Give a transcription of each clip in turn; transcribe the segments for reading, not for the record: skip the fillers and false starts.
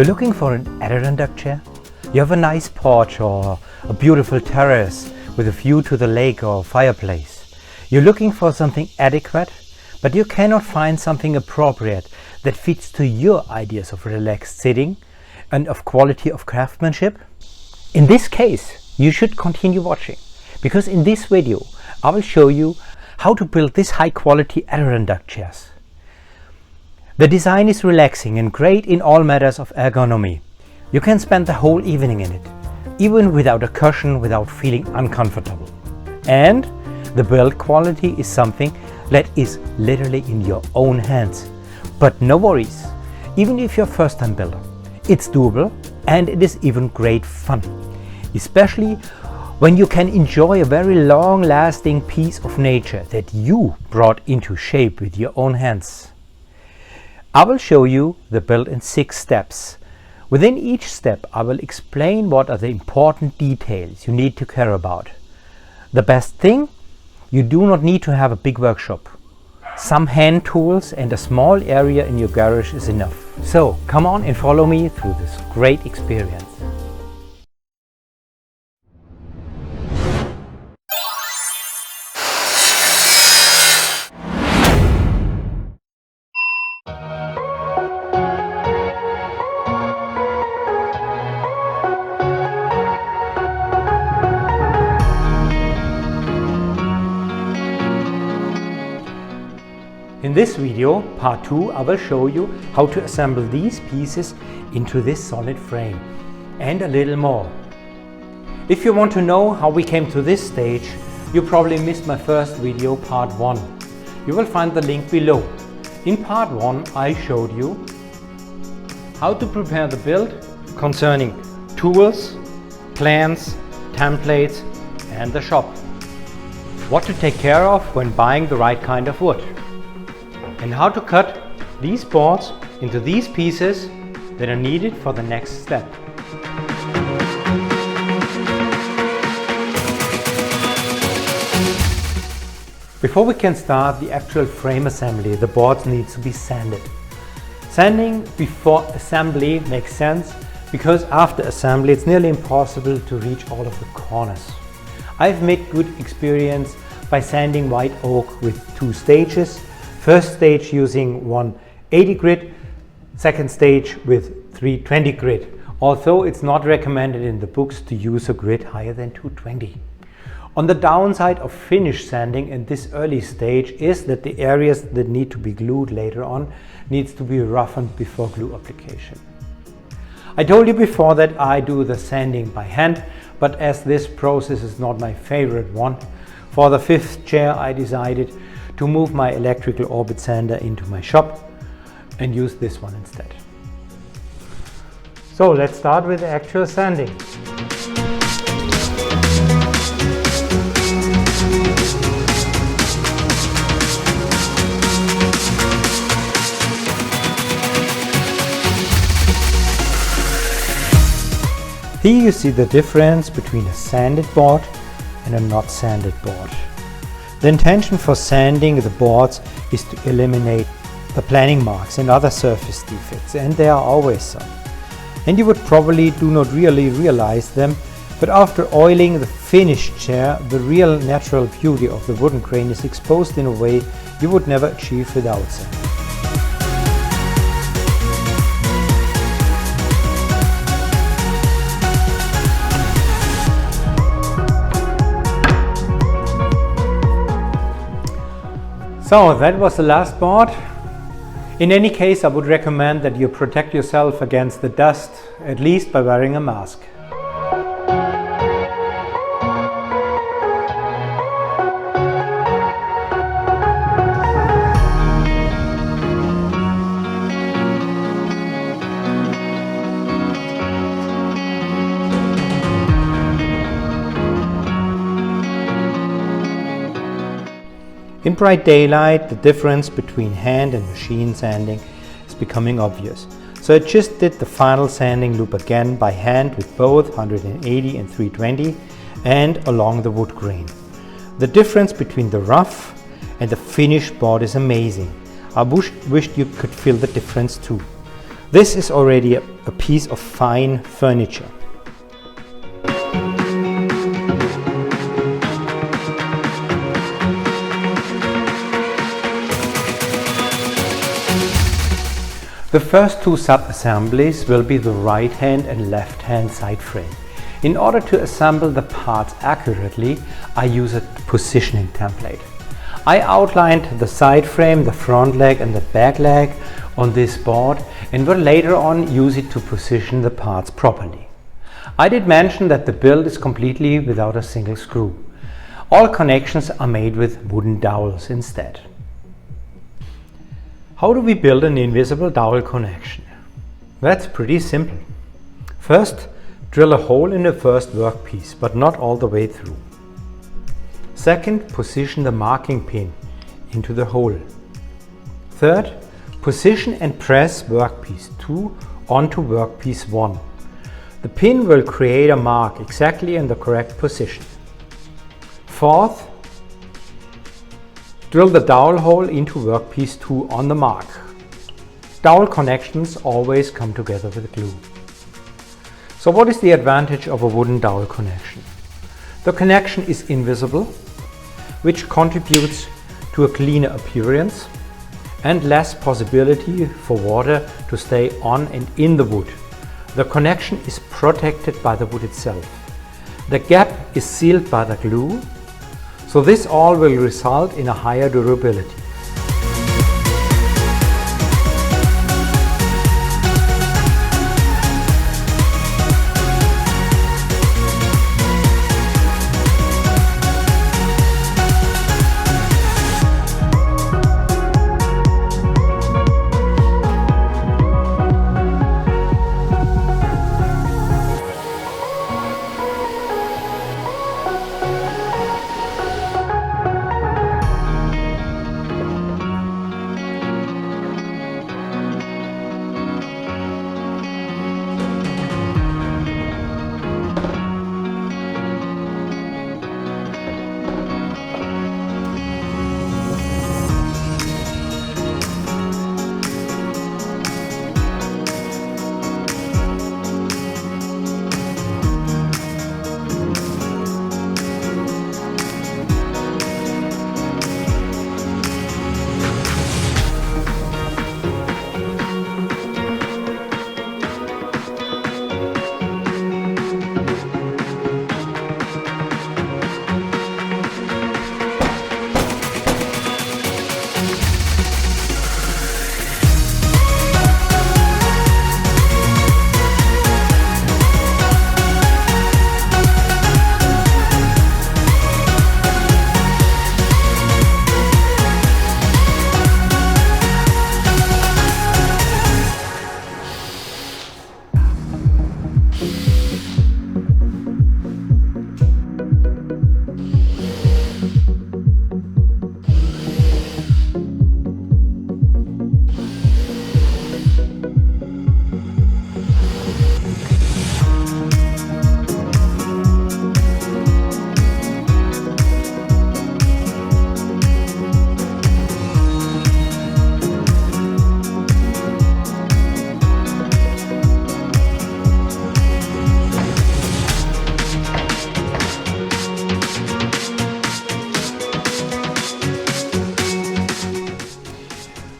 You're looking for an Adirondack chair? You have a nice porch or a beautiful terrace with a view to the lake or fireplace. You're looking for something adequate, but you cannot find something appropriate that fits to your ideas of relaxed sitting and of quality of craftsmanship? In this case, you should continue watching, because in this video I will show you how to build this high quality Adirondack chairs. The design is relaxing and great in all matters of ergonomy. You can spend the whole evening in it, even without a cushion, without feeling uncomfortable. And the build quality is something that is literally in your own hands. But no worries, even if you're a first-time builder, it's doable and it is even great fun, especially when you can enjoy a very long-lasting piece of nature that you brought into shape with your own hands. I will show you the build in 6 steps. Within each step I will explain what are the important details you need to care about. The best thing, you do not need to have a big workshop. Some hand tools and a small area in your garage is enough. So come on and follow me through this great experience. In this video, part 2, I will show you how to assemble these pieces into this solid frame and a little more. If you want to know how we came to this stage, you probably missed my first video, part 1. You will find the link below. In part 1, I showed you how to prepare the build concerning tools, plans, templates and the shop. What to take care of when buying the right kind of wood. And how to cut these boards into these pieces that are needed for the next step. Before we can start the actual frame assembly, the boards need to be sanded. Sanding before assembly makes sense because after assembly it's nearly impossible to reach all of the corners. I've made good experience by sanding white oak with 2 stages. First stage using 180 grit, second stage with 320 grit, although it's not recommended in the books to use a grit higher than 220. On the downside of finish sanding in this early stage is that the areas that need to be glued later on needs to be roughened before glue application. I told you before that I do the sanding by hand, but as this process is not my favorite one, for the 5th chair I decided to move my electrical orbit sander into my shop and use this one instead. So let's start with the actual sanding. Here you see the difference between a sanded board and a not sanded board. The intention for sanding the boards is to eliminate the planing marks and other surface defects, and there are always some. And you would probably do not really realize them, but after oiling the finished chair, the real natural beauty of the wooden grain is exposed in a way you would never achieve without sanding. So that was the last board. In any case, I would recommend that you protect yourself against the dust, at least by wearing a mask. In bright daylight, the difference between hand and machine sanding is becoming obvious. So I just did the final sanding loop again by hand with both 180 and 320 and along the wood grain. The difference between the rough and the finished board is amazing. I wished you could feel the difference too. This is already a piece of fine furniture. The first two sub-assemblies will be the right-hand and left-hand side frame. In order to assemble the parts accurately, I use a positioning template. I outlined the side frame, the front leg and the back leg on this board and will later on use it to position the parts properly. I did mention that the build is completely without a single screw. All connections are made with wooden dowels instead. How do we build an invisible dowel connection? That's pretty simple. First, drill a hole in the first workpiece, but not all the way through. Second, position the marking pin into the hole. Third, position and press workpiece 2 onto workpiece 1. The pin will create a mark exactly in the correct position. Fourth, drill the dowel hole into workpiece 2 on the mark. Dowel connections always come together with glue. So what is the advantage of a wooden dowel connection? The connection is invisible, which contributes to a cleaner appearance and less possibility for water to stay on and in the wood. The connection is protected by the wood itself. The gap is sealed by the glue, so this all will result in a higher durability.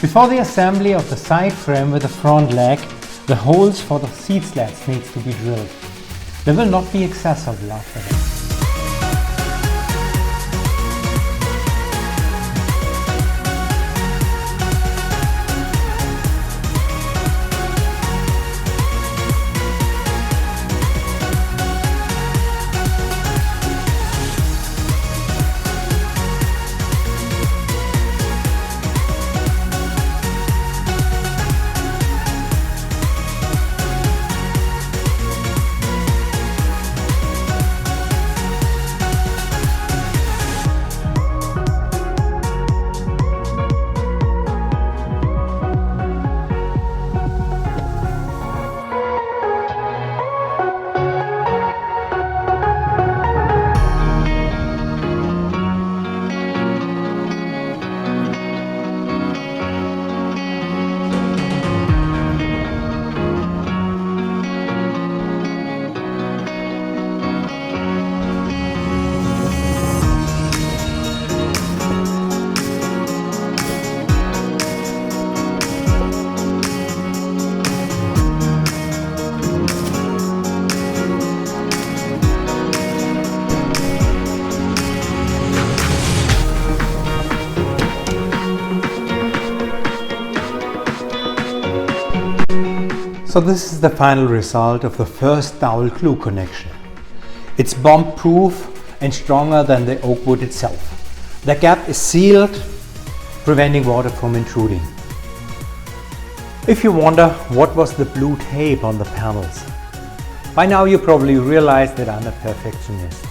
Before the assembly of the side frame with the front leg, the holes for the seat slats needs to be drilled. They will not be accessible after that. So this is the final result of the first dowel glue connection. It's bomb-proof and stronger than the oak wood itself. The gap is sealed, preventing water from intruding. If you wonder what was the blue tape on the panels, by now you probably realize that I'm a perfectionist.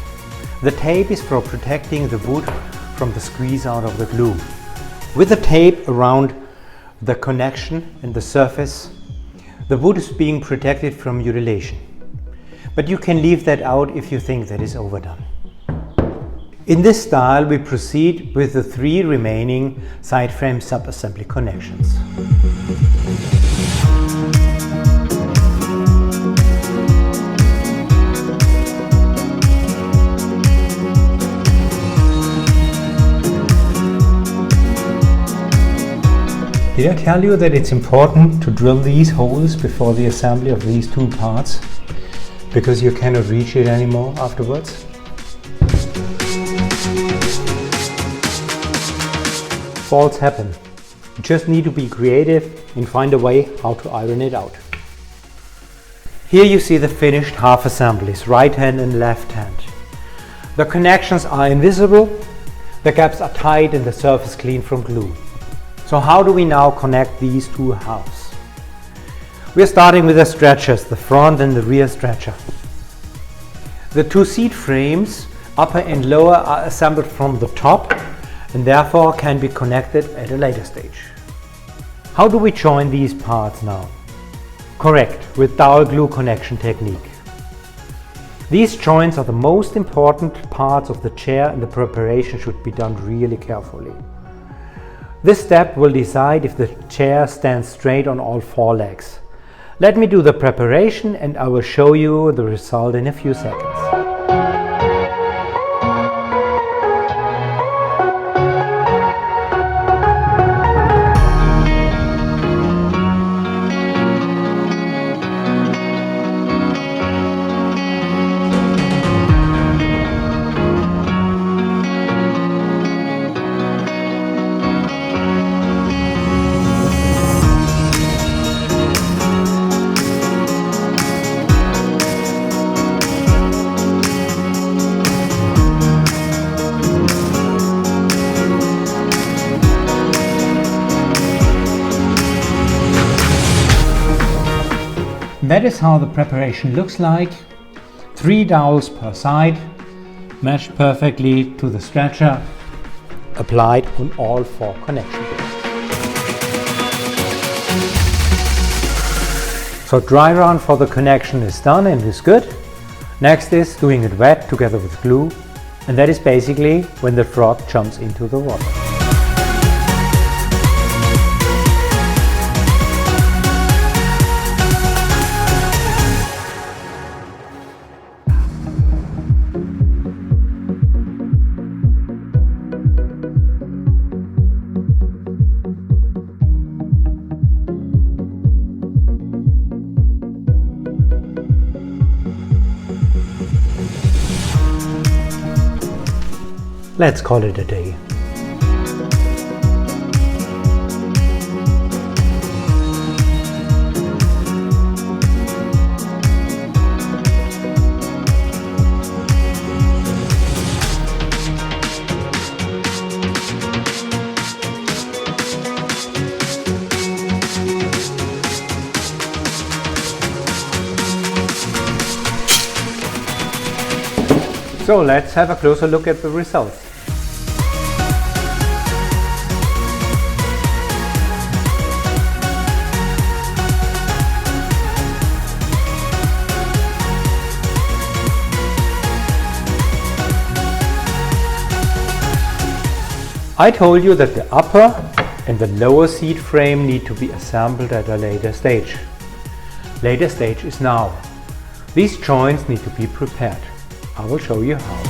The tape is for protecting the wood from the squeeze out of the glue. With the tape around the connection and the surface, the wood is being protected from mutilation. But you can leave that out if you think that is overdone. In this style we proceed with the 3 remaining side frame sub-assembly connections. Did I tell you that it's important to drill these holes before the assembly of these 2 parts? Because you cannot reach it anymore afterwards? Faults happen. You just need to be creative and find a way how to iron it out. Here you see the finished half assemblies, right hand and left hand. The connections are invisible, the gaps are tight and the surface clean from glue. So how do we now connect these 2 halves? We are starting with the stretchers, the front and the rear stretcher. The 2 seat frames, upper and lower, are assembled from the top and therefore can be connected at a later stage. How do we join these parts now? Correct, with dowel glue connection technique. These joints are the most important parts of the chair and the preparation should be done really carefully. This step will decide if the chair stands straight on all 4 legs. Let me do the preparation and I will show you the result in a few seconds. That is how the preparation looks like. 3 dowels per side, matched perfectly to the stretcher, applied on all 4 connections. So dry run for the connection is done and is good. Next is doing it wet together with glue, and that is basically when the frog jumps into the water. Let's call it a day. So let's have a closer look at the results. I told you that the upper and the lower seat frame need to be assembled at a later stage. Later stage is now. These joints need to be prepared. I will show you how.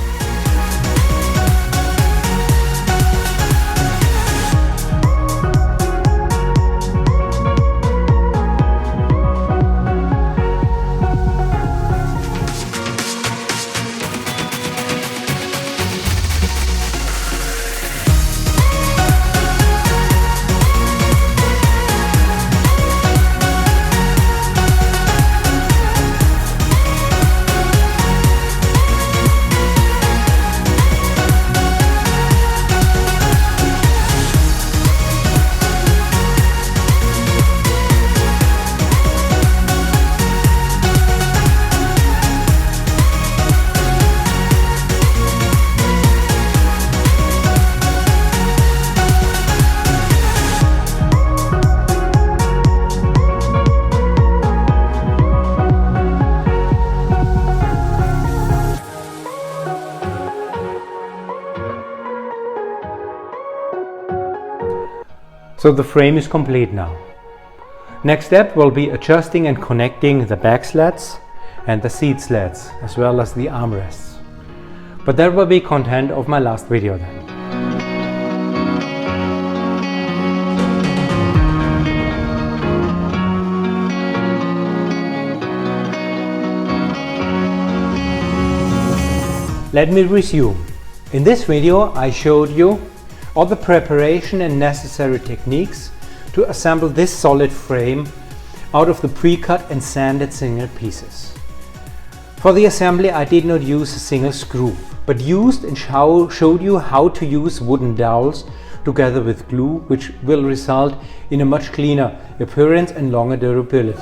So the frame is complete now. Next step will be adjusting and connecting the back slats and the seat slats, as well as the armrests. But that will be content of my last video then. Let me resume. In this video I showed you all the preparation and necessary techniques to assemble this solid frame out of the pre-cut and sanded single pieces. For the assembly I did not use a single screw, but used and showed you how to use wooden dowels together with glue, which will result in a much cleaner appearance and longer durability.